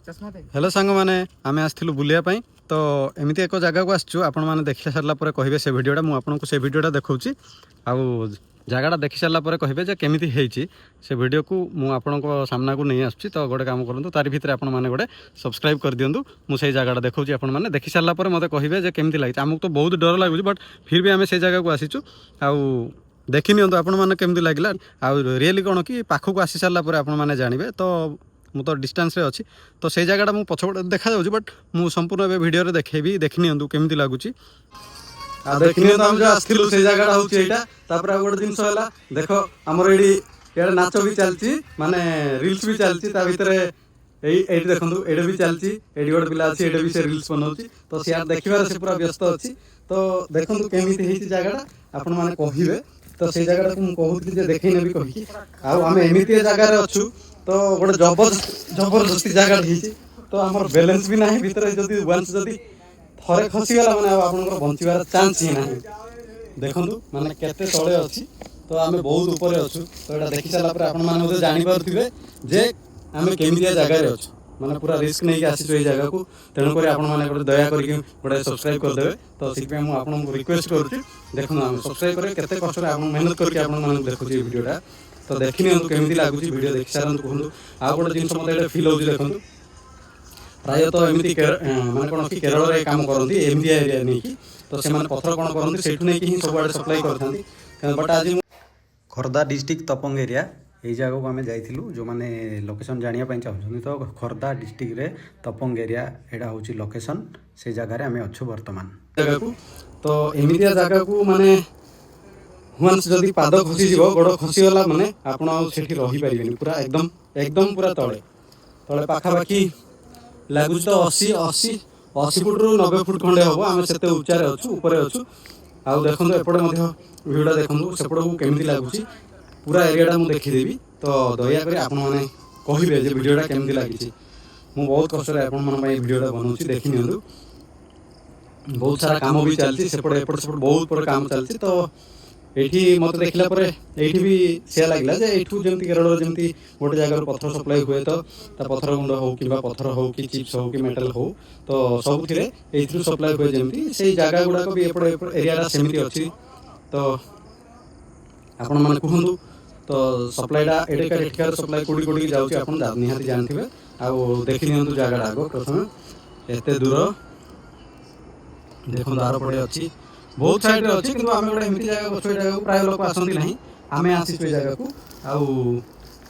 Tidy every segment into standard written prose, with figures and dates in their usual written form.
Hello सांग मैंने आम आसलु बुलिया तो एमती एक जगह को आसचु आपण मैंने देखि सारा कहे से भिडटा मुझे से भिडटा देखा आउ जगटा देखि सारा कहे जे केमी से भिडियो को मुझे सामना को नहीं आसुच्छी तो गोटे काम करूँ तार भितर आपण मैंने गोटे सब्सक्राइब कर दिंतु मुझे जगटा देखा आपण मैंने देखि सारा मत कहे जे केमी लगी आमको तो बहुत डर लगुच बट फिर भी आम से जगह को आसीचु आउ देखि नियंतु आपण मैंने केमती लगिला आउ रियली कौन कि पाखक आसी सारा आपण मैंने जानवे तो मु तो डिस्टेंस रे अच्छी तो से जगह मुझे पछपटे देखा जाऊँ बट मुझे संपूर्ण ए भिडियो देखेबी देखि नियंतु केमती लगुच देखि नियंतु हम जो आसथिलु से जगह होची एटा तापर गोटे जिंस होला देखो हमर एडी यार नाच भी चलची माने रील्स भी चलची ता भितर एडी देखंतु एडे भी चलची एडी गोटे पिला अछि एडे भी से रील्स बनाउची तो से यार देखिबार से पूरा व्यस्त अछि तो देखंतु केमिति हेची जगहटा आपण माने कहिबे तो से जगहटा को कहूती जे देखै नेबी कहि आ हम एमिति जगह रे अछु तो गोटे जबरदस्ती जगह हेची तो हमर बैलेंस भी नाही भितर जदी वंस जदी थरे खसी गला माने आपनकर बंचिबार चांस ही नाही देखंतु माने केते तळे अछि तो आमे बहुत ऊपर अछु तो एटा देखि साला पर आपन माने ओते जानि पारथिबे जे आमे केमितिया जगह रे अछु माने पूरा रिस्क नै के आसी ए जगह को तेन करी आपन माने गोटे दया करी गोटे सब्सक्राइब कर देबे तो सिपे हम आपन को रिक्वेस्ट करूची देखन हम सब्सक्राइब करे केते कष्ट रे आपन मेहनत करके आपन माने देखुची ए वीडियोटा तो देखि नियंतु केमिति लागुची वीडियो देखि सारंतु कहंतु आ गोटे जिंस मते एटा फील होउची देखंतु प्राय तो एमिति माने कोन कि केरल रे काम करंती एमडी एरिया नै कि तो से माने पत्थर कोन करंती सेठु नै कि ही सब आडे सप्लाई करथांती बट आज खोर्धा डिस्ट्रिक्ट तपंग एरिया यही जगह को आम जाइलु जो मैंने लोकेशन जानापी चाहूँ तो खोर्धा डिस्ट्रिक्ट रे तपंग एरिया यहाँ हूँ लोकेशन से जगह आम अच्छु बर्तमान जगह को तो एमितिया जगह को माने वंस जदि पाद खसी गोड़ खसीगला माने आपण सेठी रही पारिबेनी पूरा एकदम एकदम पूरा तले तले पाखापाखि लगुच तो 80 फुट रु 90 फुट खंडे हम आम से उच्चारे अच्छु ऊपर अच्छु आउ देखो एपटे भिडियो देखो सेपट को केमी लगुच पूरा एरियाटा मुझे देखीदेवी तो दयाकोरी आपण मैंने कहे जे भिडियोटा केमती लगी मु बहुत कष्ट भिडियोटा बनाऊँ देखी नियंतु बहुत सारा काम भी चलती सेपटे एपट सेपट बहुत पर काम चलती तो एठी मत देखला परे एठी भी से लागला जे एठू जेमती केरल जेमती गोटे जगह पत्थर सप्लाई हुए तो ता पत्थर गुंड हो कि पत्थर हो कि चिप्स हो कि मेटल हो तो सब थिरे एथरू सप्लाई हुए जेमती से जगह गुडा को भी एपट एरियाटा सेमिति अछि तो आपण माने कहंतु तो सप्लाईटा एठिकार सप्लाई कोडी कोडी जाउची आपण निहाती जानथिबे आ देखि नियंतु जगह आगो प्रथम एते दूर देखो दार पड़े अछि बहुत साइड रे अछि किंतु आमे गोटे एमिति जगह बछो जगह को प्राय लोक आसंती नाही आमे आसी पे जगह को आउ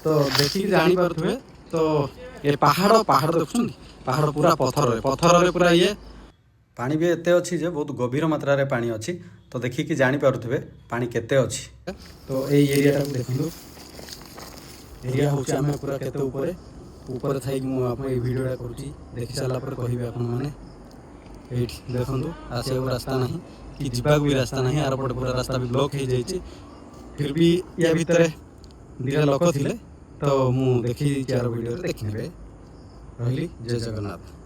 तो देखि जानि पारथुबे तो ए पहाड़ देखुछन पहाड़ पूरा पत्थर रे पूरा ये पानी भी एते अछि जे बहुत गभीर मात्रा रे पानी अछि तो देखि कि जानि पारथुबे पानी केते अछि तो ए एरियाटा को देखंतु एरिया होछि आमे पूरा केते ऊपर थाई मु आपण ए वीडियोटा करूची देखि साला पर कहिबे आपण माने एठी देखंतु आसे रास्ता नाही कि जीवाक भी रास्ता नहीं आर पटे पूरा रास्ता भी ब्लॉक हो जाइए फिर भी या भितर दिटा लोक थिले तो मु देखी चार वीडियो देखि नेबे रहिली जय जगन्नाथ।